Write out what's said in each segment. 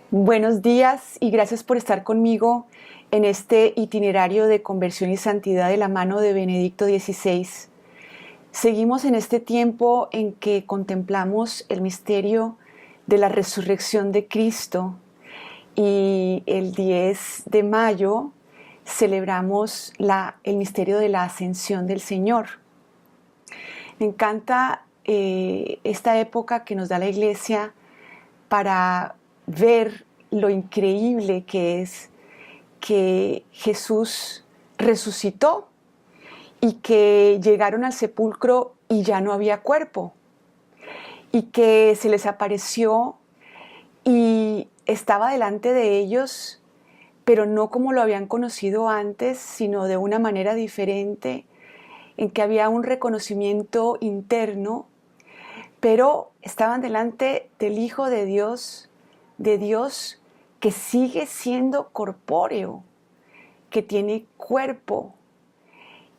Buenos días y gracias por estar conmigo en este itinerario de conversión y santidad de la mano de Benedicto XVI. Seguimos en este tiempo en que contemplamos el misterio de la resurrección de Cristo y el 10 de mayo celebramos el misterio de la ascensión del Señor. Me encanta esta época que nos da la Iglesia para ver lo increíble que es que Jesús resucitó y que llegaron al sepulcro y ya no había cuerpo y que se les apareció y estaba delante de ellos, pero no como lo habían conocido antes, sino de una manera diferente, en que había un reconocimiento interno, pero estaban delante del Hijo de Dios que sigue siendo corpóreo, que tiene cuerpo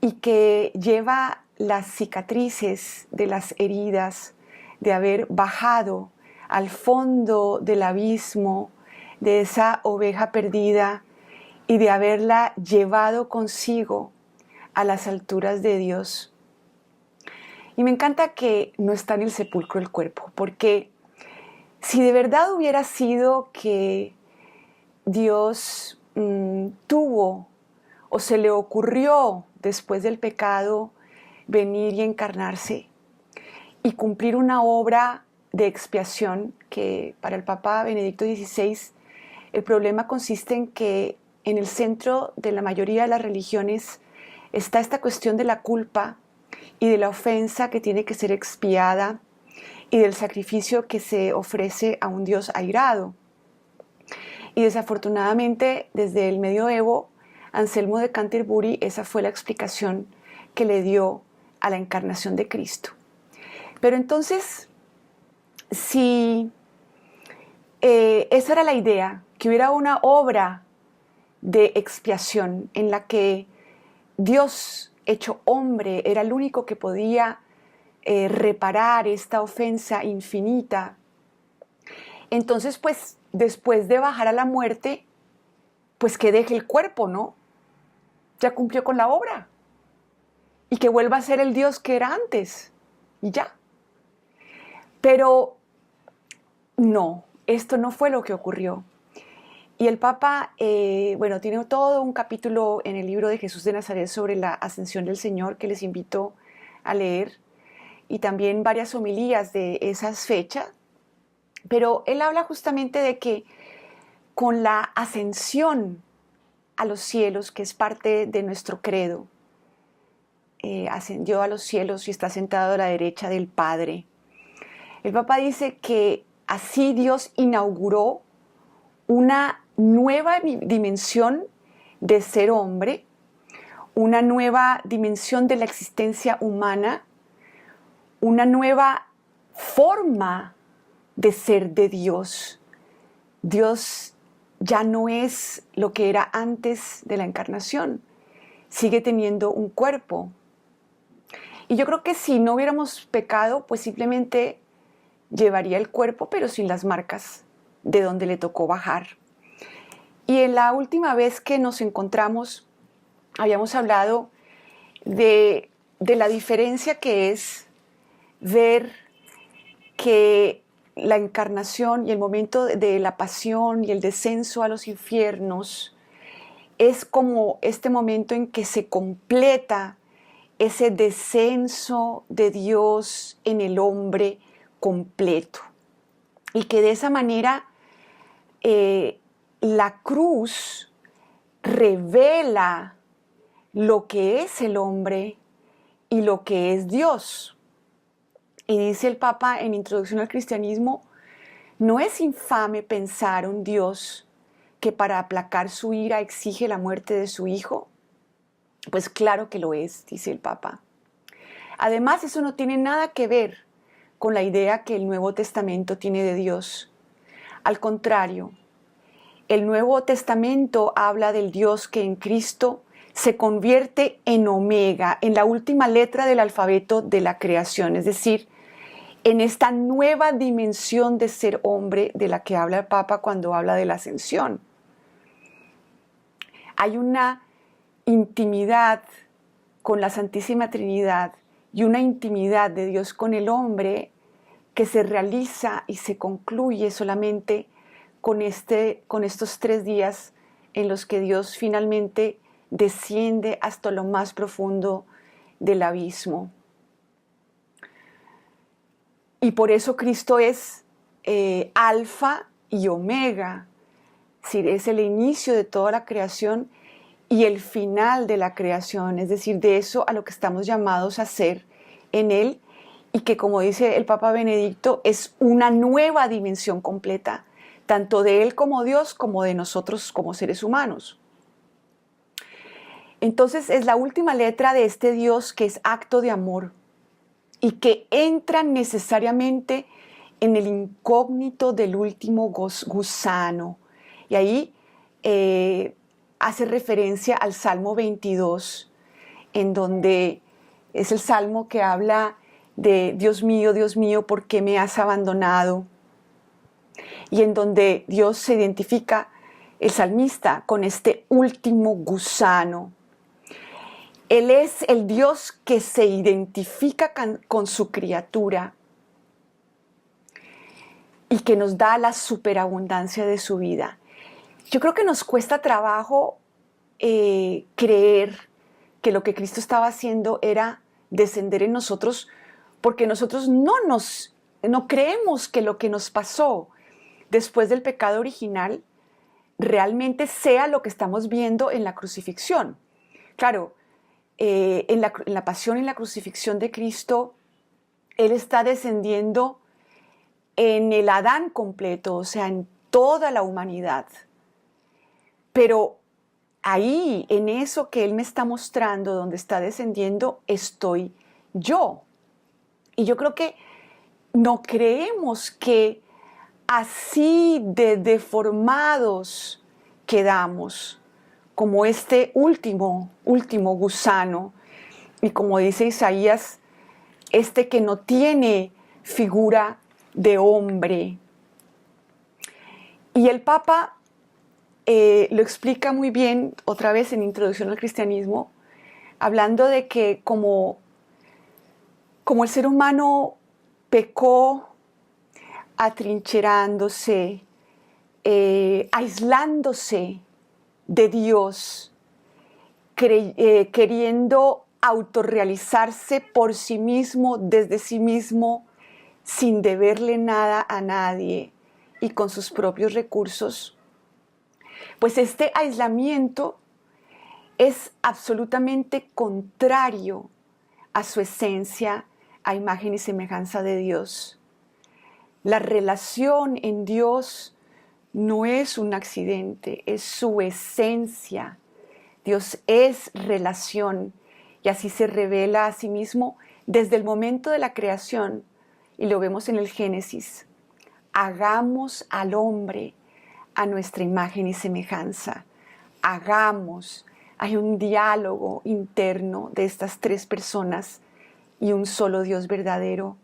y que lleva las cicatrices de las heridas de haber bajado al fondo del abismo de esa oveja perdida y de haberla llevado consigo a las alturas de Dios. Y me encanta que no está en el sepulcro el cuerpo, porque si de verdad hubiera sido que Dios tuvo o se le ocurrió después del pecado venir y encarnarse y cumplir una obra de expiación, que para el Papa Benedicto XVI el problema consiste en que en el centro de la mayoría de las religiones está esta cuestión de la culpa y de la ofensa que tiene que ser expiada y del sacrificio que se ofrece a un Dios airado. Y desafortunadamente, desde el medioevo, Anselmo de Canterbury, esa fue la explicación que le dio a la encarnación de Cristo. Pero entonces, si esa era la idea, que hubiera una obra de expiación en la que Dios hecho hombre era el único que podía reparar esta ofensa infinita, entonces pues después de bajar a la muerte, pues que deje el cuerpo, ¿no? Ya cumplió con la obra y que vuelva a ser el Dios que era antes y ya. Pero no, esto no fue lo que ocurrió. Y el Papa, tiene todo un capítulo en el libro de Jesús de Nazaret sobre la ascensión del Señor que les invito a leer, y también varias homilías de esas fechas, pero él habla justamente de que con la ascensión a los cielos, que es parte de nuestro credo, ascendió a los cielos y está sentado a la derecha del Padre. El Papa dice que así Dios inauguró una nueva dimensión de ser hombre, una nueva dimensión de la existencia humana, una nueva forma de ser de Dios. Dios ya no es lo que era antes de la encarnación, sigue teniendo un cuerpo. Y yo creo que si no hubiéramos pecado, pues simplemente llevaría el cuerpo, pero sin las marcas de donde le tocó bajar. Y en la última vez que nos encontramos, habíamos hablado de la diferencia que es ver que la encarnación y el momento de la pasión y el descenso a los infiernos es como este momento en que se completa ese descenso de Dios en el hombre completo. Y que de esa manera la cruz revela lo que es el hombre y lo que es Dios. Y dice el Papa en Introducción al Cristianismo: no es infame pensar un Dios que para aplacar su ira exige la muerte de su Hijo. Pues claro que lo es, dice el Papa. Además, eso no tiene nada que ver con la idea que el Nuevo Testamento tiene de Dios. Al contrario, el Nuevo Testamento habla del Dios que en Cristo se convierte en omega, en la última letra del alfabeto de la creación, es decir, en esta nueva dimensión de ser hombre de la que habla el Papa cuando habla de la ascensión. Hay una intimidad con la Santísima Trinidad y una intimidad de Dios con el hombre que se realiza y se concluye solamente con estos 3 días en los que Dios finalmente desciende hasta lo más profundo del abismo. Y por eso Cristo es alfa y omega, es decir, es el inicio de toda la creación y el final de la creación, es decir, de eso a lo que estamos llamados a ser en Él, y que, como dice el Papa Benedicto, es una nueva dimensión completa, tanto de Él como Dios, como de nosotros como seres humanos. Entonces es la última letra de este Dios que es acto de amor y que entra necesariamente en el incógnito del último gusano. Y ahí hace referencia al Salmo 22, en donde es el salmo que habla de Dios mío, ¿por qué me has abandonado? Y en donde Dios se identifica, el salmista, con este último gusano. Él es el Dios que se identifica con su criatura y que nos da la superabundancia de su vida. Yo creo que nos cuesta trabajo creer que lo que Cristo estaba haciendo era descender en nosotros, porque nosotros no creemos que lo que nos pasó después del pecado original realmente sea lo que estamos viendo en la crucifixión. Claro, en la pasión y la crucifixión de Cristo, Él está descendiendo en el Adán completo, o sea, en toda la humanidad. Pero ahí, en eso que Él me está mostrando, donde está descendiendo, estoy yo. Y yo creo que no creemos que así de deformados quedamos, como este último gusano. Y como dice Isaías, este que no tiene figura de hombre. Y el Papa lo explica muy bien, otra vez en Introducción al Cristianismo, hablando de que como el ser humano pecó atrincherándose, aislándose de Dios, queriendo autorrealizarse por sí mismo, desde sí mismo, sin deberle nada a nadie y con sus propios recursos, pues este aislamiento es absolutamente contrario a su esencia, a imagen y semejanza de Dios. La relación en Dios no es un accidente, es su esencia. Dios es relación y así se revela a sí mismo desde el momento de la creación, y lo vemos en el Génesis. Hagamos al hombre a nuestra imagen y semejanza. Hagamos. Hay un diálogo interno de estas 3 personas y un solo Dios verdadero.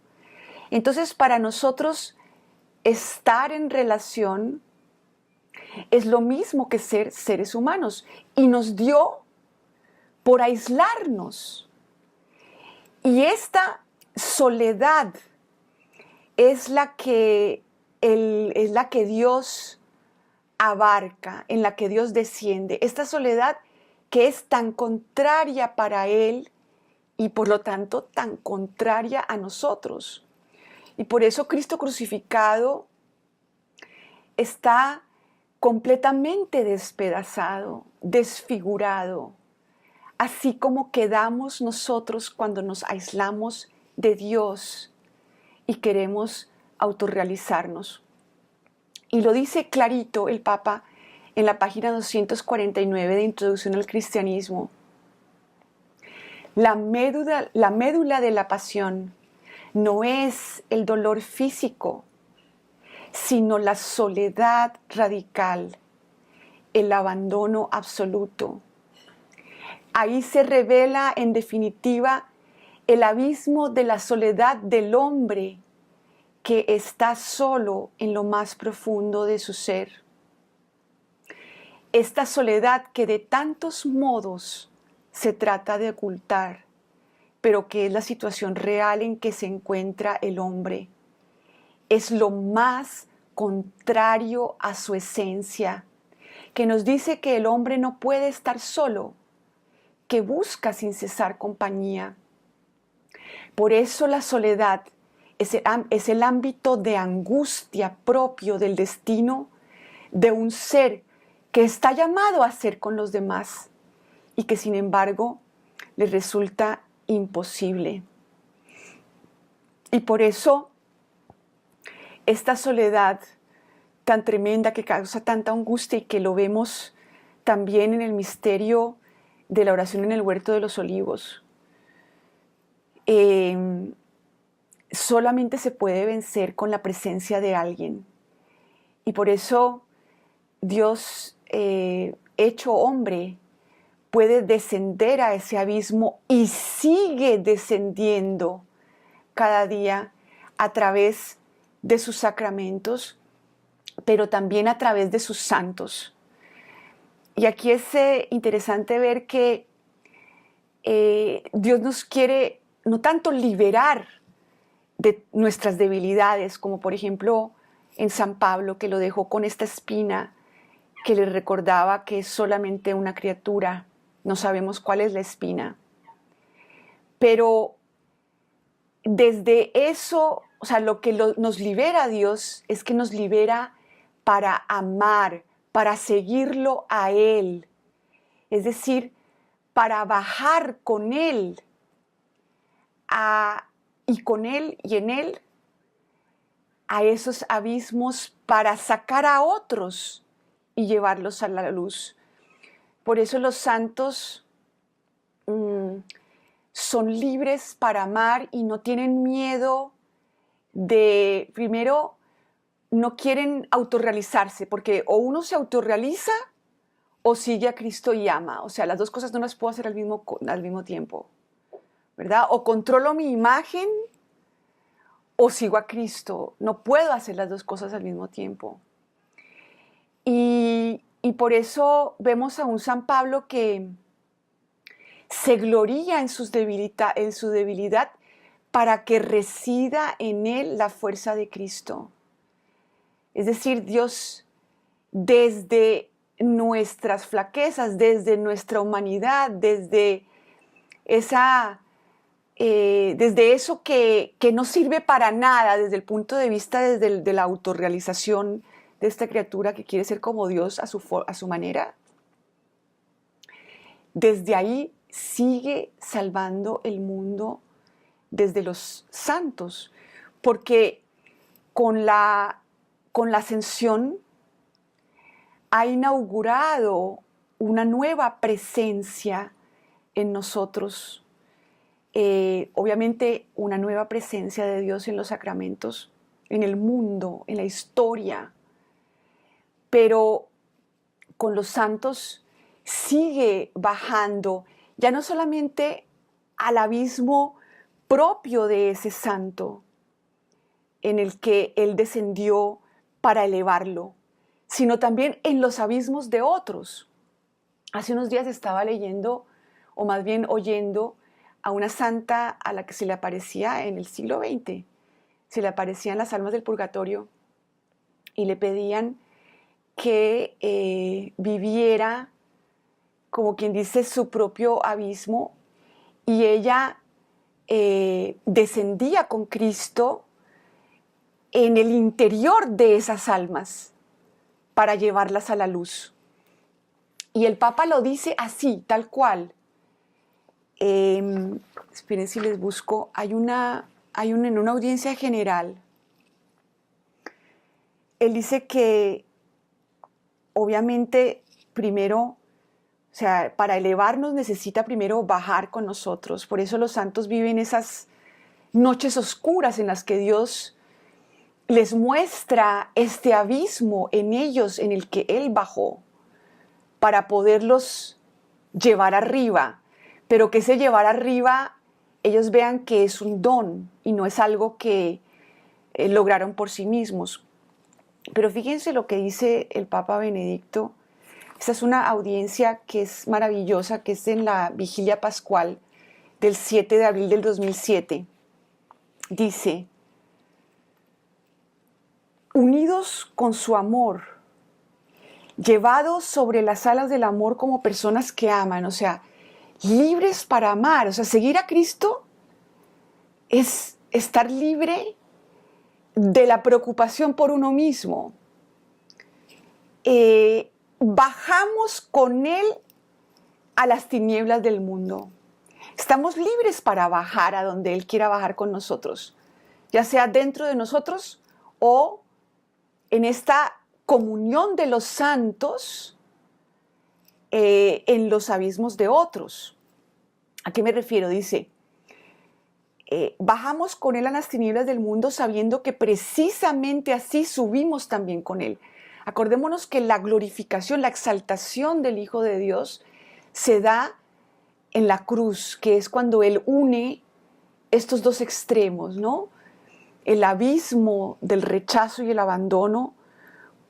Entonces, para nosotros, estar en relación es lo mismo que ser seres humanos, y nos dio por aislarnos. Y esta soledad es la que Dios abarca, en la que Dios desciende. Esta soledad que es tan contraria para Él y por lo tanto tan contraria a nosotros. Y por eso Cristo crucificado está completamente despedazado, desfigurado, así como quedamos nosotros cuando nos aislamos de Dios y queremos autorrealizarnos. Y lo dice clarito el Papa en la página 249 de Introducción al Cristianismo. La médula de la pasión no es el dolor físico, sino la soledad radical, el abandono absoluto. Ahí se revela, en definitiva, el abismo de la soledad del hombre que está solo en lo más profundo de su ser. Esta soledad que de tantos modos se trata de ocultar, pero que es la situación real en que se encuentra el hombre. Es lo más contrario a su esencia, que nos dice que el hombre no puede estar solo, que busca sin cesar compañía. Por eso la soledad es el ámbito de angustia propio del destino de un ser que está llamado a ser con los demás y que sin embargo le resulta imposible. Y por eso esta soledad tan tremenda que causa tanta angustia y que lo vemos también en el misterio de la oración en el huerto de los olivos, solamente se puede vencer con la presencia de alguien. Y por eso Dios, hecho hombre, puede descender a ese abismo y sigue descendiendo cada día a través de sus sacramentos, pero también a través de sus santos. Y aquí es interesante ver que Dios nos quiere no tanto liberar de nuestras debilidades, como por ejemplo en San Pablo, que lo dejó con esta espina que le recordaba que es solamente una criatura, no sabemos cuál es la espina. Pero desde eso, o sea, lo que nos libera a Dios es que nos libera para amar, para seguirlo a Él. Es decir, para bajar con Él y con Él y en Él a esos abismos para sacar a otros y llevarlos a la luz. Por eso los santos son libres para amar y no tienen miedo de, primero, no quieren autorrealizarse, porque o uno se autorrealiza o sigue a Cristo y ama. O sea, las dos cosas no las puedo hacer al mismo tiempo, ¿verdad? O controlo mi imagen o sigo a Cristo. No puedo hacer las dos cosas al mismo tiempo. Y por eso vemos a un San Pablo que se gloría en su debilidad para que resida en él la fuerza de Cristo. Es decir, Dios desde nuestras flaquezas, desde nuestra humanidad, desde eso que no sirve para nada, desde el punto de vista de la autorrealización de esta criatura que quiere ser como Dios a su manera, desde ahí sigue salvando el mundo desde los santos, porque con la ascensión ha inaugurado una nueva presencia en nosotros, obviamente una nueva presencia de Dios en los sacramentos, en el mundo, en la historia, pero con los santos sigue bajando, ya no solamente al abismo propio de ese santo en el que Él descendió para elevarlo, sino también en los abismos de otros. Hace unos días estaba leyendo, o más bien oyendo, a una santa a la que se le aparecía en el siglo XX, se le aparecían las almas del purgatorio y le pedían que viviera, como quien dice, su propio abismo, y ella descendía con Cristo en el interior de esas almas para llevarlas a la luz. Y el Papa lo dice así, tal cual. Esperen si les busco. En una audiencia general, él dice que obviamente primero, o sea, para elevarnos necesita primero bajar con nosotros. Por eso los santos viven esas noches oscuras en las que Dios les muestra este abismo en ellos en el que Él bajó para poderlos llevar arriba, pero que ese llevar arriba ellos vean que es un don y no es algo que lograron por sí mismos. Pero fíjense lo que dice el Papa Benedicto. Esta es una audiencia que es maravillosa, que es en la Vigilia Pascual del 7 de abril del 2007. Dice: unidos con su amor, llevados sobre las alas del amor como personas que aman, o sea, libres para amar, o sea, seguir a Cristo es estar libre de la preocupación por uno mismo. Bajamos con Él a las tinieblas del mundo. Estamos libres para bajar a donde Él quiera bajar con nosotros, ya sea dentro de nosotros o en esta comunión de los santos en los abismos de otros. ¿A qué me refiero? Dice, bajamos con Él a las tinieblas del mundo sabiendo que precisamente así subimos también con Él. Acordémonos que la glorificación, la exaltación del Hijo de Dios se da en la cruz, que es cuando Él une estos dos extremos, ¿no? El abismo del rechazo y el abandono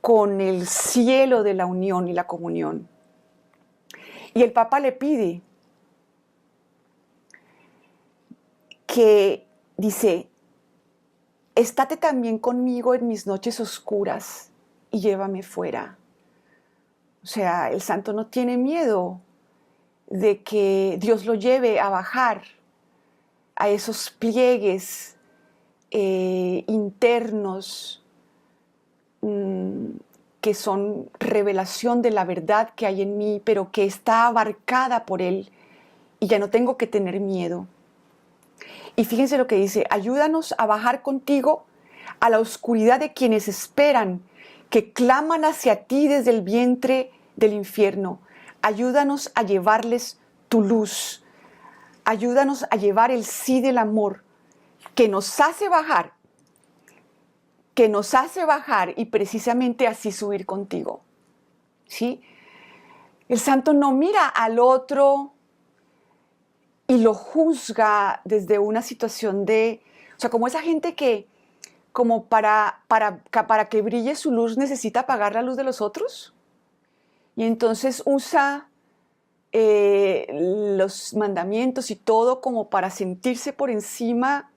con el cielo de la unión y la comunión. Y el Papa le pide que, dice, estate también conmigo en mis noches oscuras y llévame fuera. O sea, el santo no tiene miedo de que Dios lo lleve a bajar a esos pliegues internos que son revelación de la verdad que hay en mí, pero que está abarcada por Él y ya no tengo que tener miedo. Y fíjense lo que dice: ayúdanos a bajar contigo a la oscuridad de quienes esperan, que claman hacia ti desde el vientre del infierno. Ayúdanos a llevarles tu luz. Ayúdanos a llevar el sí del amor que nos hace bajar y precisamente así subir contigo. ¿Sí? El santo no mira al otro y lo juzga desde una situación de, o sea, como esa gente que, como para que brille su luz, necesita apagar la luz de los otros. Y entonces usa los mandamientos y todo como para sentirse por encima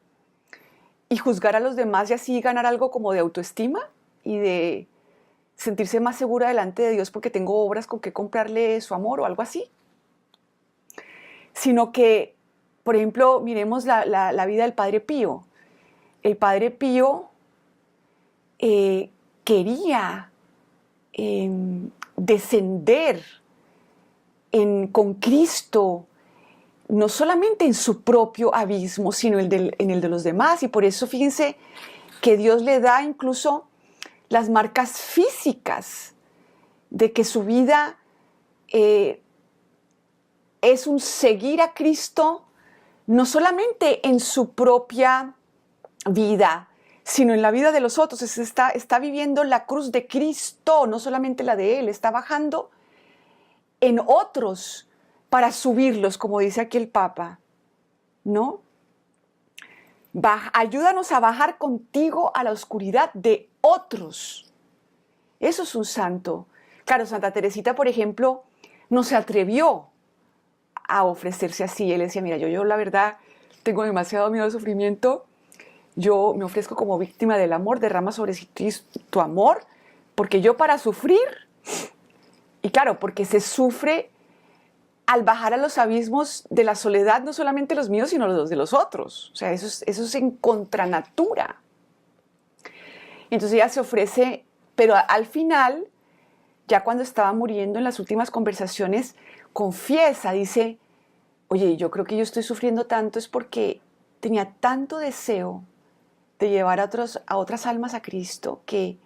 y juzgar a los demás y así ganar algo como de autoestima y de sentirse más segura delante de Dios porque tengo obras con que comprarle su amor o algo así. Sino que, por ejemplo, miremos la vida del Padre Pío. El Padre Pío quería descender con Cristo, no solamente en su propio abismo, sino en el de los demás. Y por eso fíjense que Dios le da incluso las marcas físicas de que su vida es un seguir a Cristo, no solamente en su propia vida, sino en la vida de los otros. Está viviendo la cruz de Cristo, no solamente la de Él, está bajando en otros para subirlos, como dice aquí el Papa, ¿no? Ayúdanos a bajar contigo a la oscuridad de otros. Eso es un santo. Claro, Santa Teresita, por ejemplo, no se atrevió a ofrecerse así. Él decía, mira, yo la verdad tengo demasiado miedo al sufrimiento. Yo me ofrezco como víctima del amor, derrama sobre ti tu amor, porque yo para sufrir, y claro, porque se sufre al bajar a los abismos de la soledad, no solamente los míos, sino los de los otros. O sea, eso es en contranatura. Entonces ella se ofrece, pero al final, ya cuando estaba muriendo en las últimas conversaciones, confiesa, dice, oye, yo creo que yo estoy sufriendo tanto es porque tenía tanto deseo de llevar a otras almas a Cristo que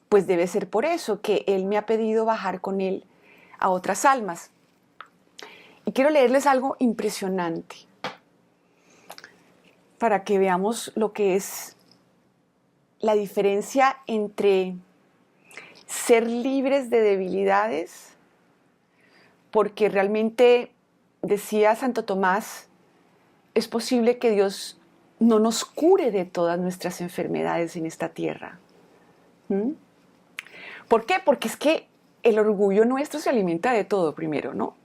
pues debe ser por eso que Él me ha pedido bajar con Él a otras almas. Y quiero leerles algo impresionante para que veamos lo que es la diferencia entre ser libres de debilidades, porque realmente, decía Santo Tomás, es posible que Dios no nos cure de todas nuestras enfermedades en esta tierra. ¿Mm? ¿Por qué? Porque es que el orgullo nuestro se alimenta de todo primero, ¿no?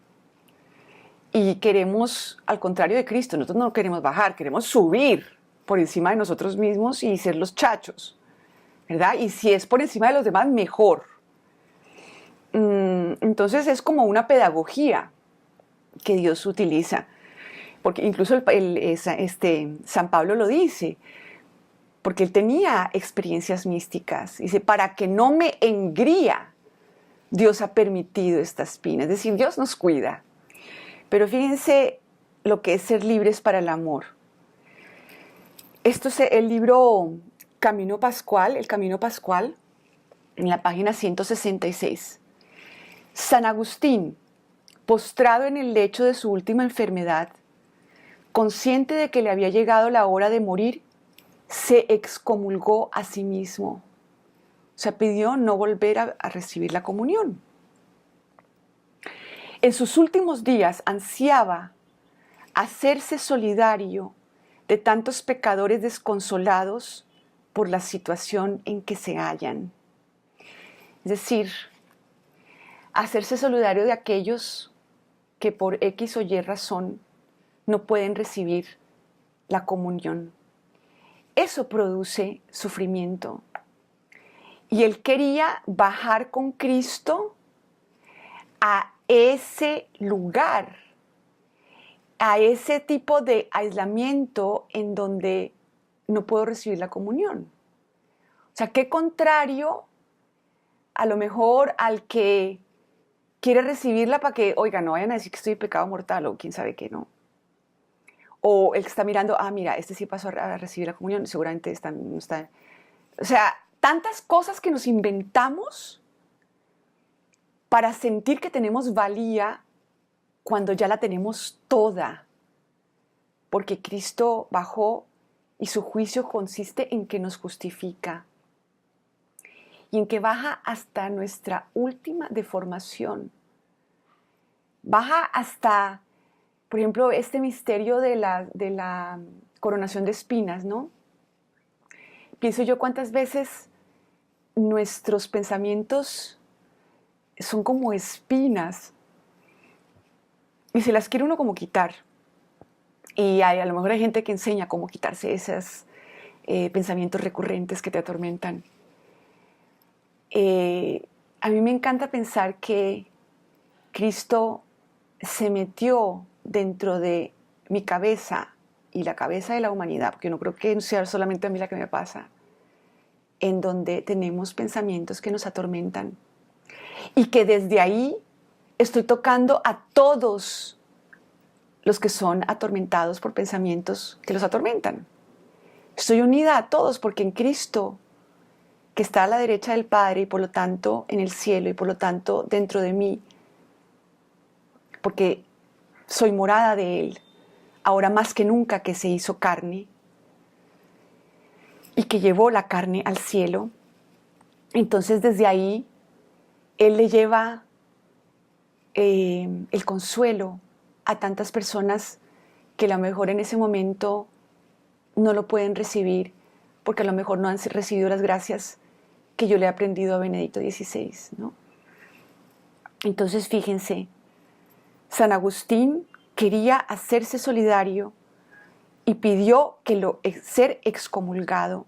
Y queremos, al contrario de Cristo, nosotros no queremos bajar, queremos subir por encima de nosotros mismos y ser los chachos, ¿verdad? Y si es por encima de los demás, mejor. Entonces es como una pedagogía que Dios utiliza, porque incluso San Pablo lo dice, porque él tenía experiencias místicas. Dice, para que no me engría, Dios ha permitido esta espina. Es decir, Dios nos cuida. Pero fíjense lo que es ser libres para el amor. Esto es el libro Camino Pascual, el Camino Pascual, en la página 166. San Agustín, postrado en el lecho de su última enfermedad, consciente de que le había llegado la hora de morir, se excomulgó a sí mismo. O sea, pidió no volver a recibir la comunión. En sus últimos días ansiaba hacerse solidario de tantos pecadores desconsolados por la situación en que se hallan. Es decir, hacerse solidario de aquellos que por X o Y razón no pueden recibir la comunión. Eso produce sufrimiento. Y él quería bajar con Cristo a ese lugar, a ese tipo de aislamiento en donde no puedo recibir la comunión. O sea, qué contrario a lo mejor al que quiere recibirla para que, oiga, no vayan a decir que estoy en pecado mortal o quién sabe qué, no. O el que está mirando, mira, este sí pasó a recibir la comunión, seguramente está. O sea, tantas cosas que nos inventamos para sentir que tenemos valía cuando ya la tenemos toda. Porque Cristo bajó y su juicio consiste en que nos justifica y en que baja hasta nuestra última deformación. Baja hasta, por ejemplo, este misterio de la coronación de espinas, ¿no? Pienso yo cuántas veces nuestros pensamientos son como espinas y se las quiere uno como quitar. Y a lo mejor hay gente que enseña cómo quitarse esos pensamientos recurrentes que te atormentan. A mí me encanta pensar que Cristo se metió dentro de mi cabeza y la cabeza de la humanidad, porque no creo que sea solamente a mí la que me pasa, en donde tenemos pensamientos que nos atormentan y que desde ahí estoy tocando a todos los que son atormentados por pensamientos que los atormentan. Estoy unida a todos porque en Cristo, que está a la derecha del Padre y por lo tanto en el cielo y por lo tanto dentro de mí, porque soy morada de Él, ahora más que nunca que se hizo carne y que llevó la carne al cielo, entonces desde ahí Él le lleva el consuelo a tantas personas que a lo mejor en ese momento no lo pueden recibir porque a lo mejor no han recibido las gracias que yo le he aprendido a Benedicto XVI, ¿no? Entonces fíjense, San Agustín quería hacerse solidario y pidió que ser excomulgado.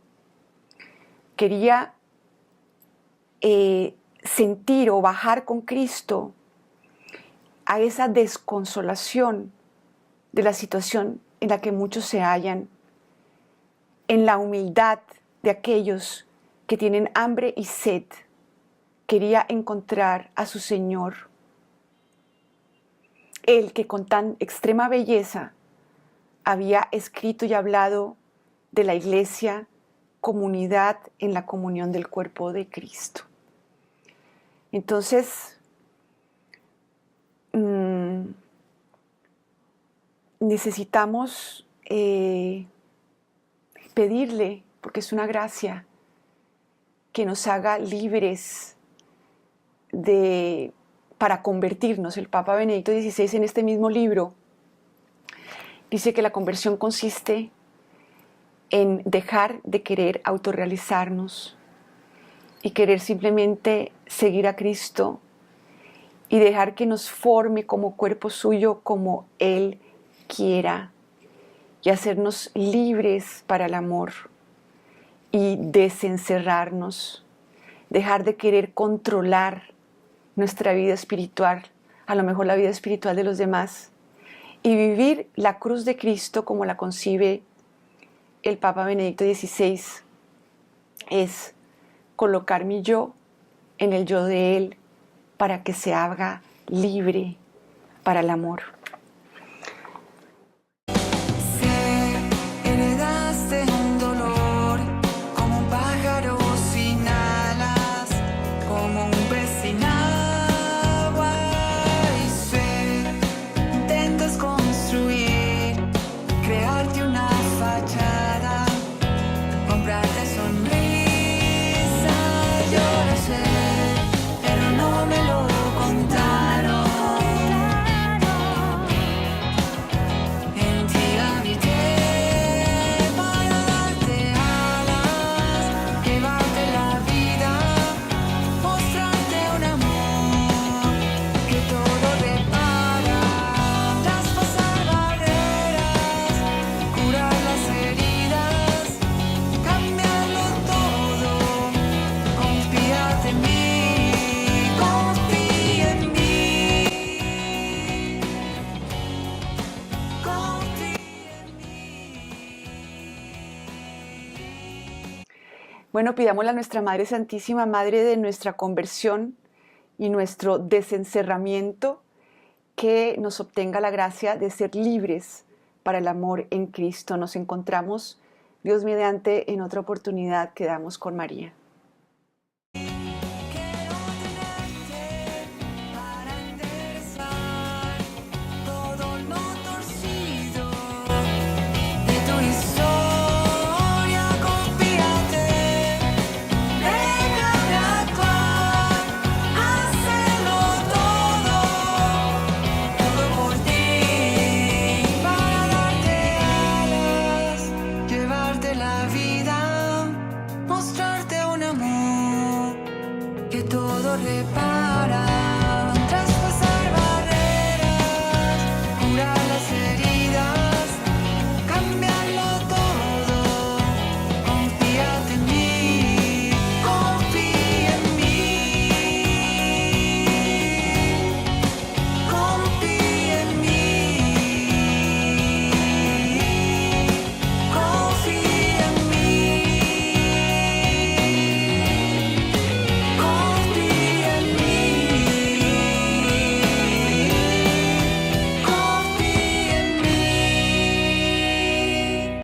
Quería sentir o bajar con Cristo a esa desconsolación de la situación en la que muchos se hallan, en la humildad de aquellos que tienen hambre y sed. Quería encontrar a su Señor, Él que con tan extrema belleza había escrito y hablado de la Iglesia, comunidad en la comunión del cuerpo de Cristo. Entonces, necesitamos pedirle, porque es una gracia, que nos haga libres para convertirnos. El Papa Benedicto XVI en este mismo libro dice que la conversión consiste en dejar de querer autorrealizarnos y querer simplemente seguir a Cristo y dejar que nos forme como cuerpo suyo como Él quiera y hacernos libres para el amor y desencerrarnos, dejar de querer controlar nuestra vida espiritual, a lo mejor la vida espiritual de los demás, y vivir la cruz de Cristo como la concibe el Papa Benedicto XVI, es colocar mi yo en el yo de Él para que se haga libre para el amor. Bueno, pidámosle a nuestra Madre Santísima, Madre de nuestra conversión y nuestro desencerramiento, que nos obtenga la gracia de ser libres para el amor en Cristo. Nos encontramos, Dios mediante, en otra oportunidad que damos con María. Mostrarte un amor que todo repara.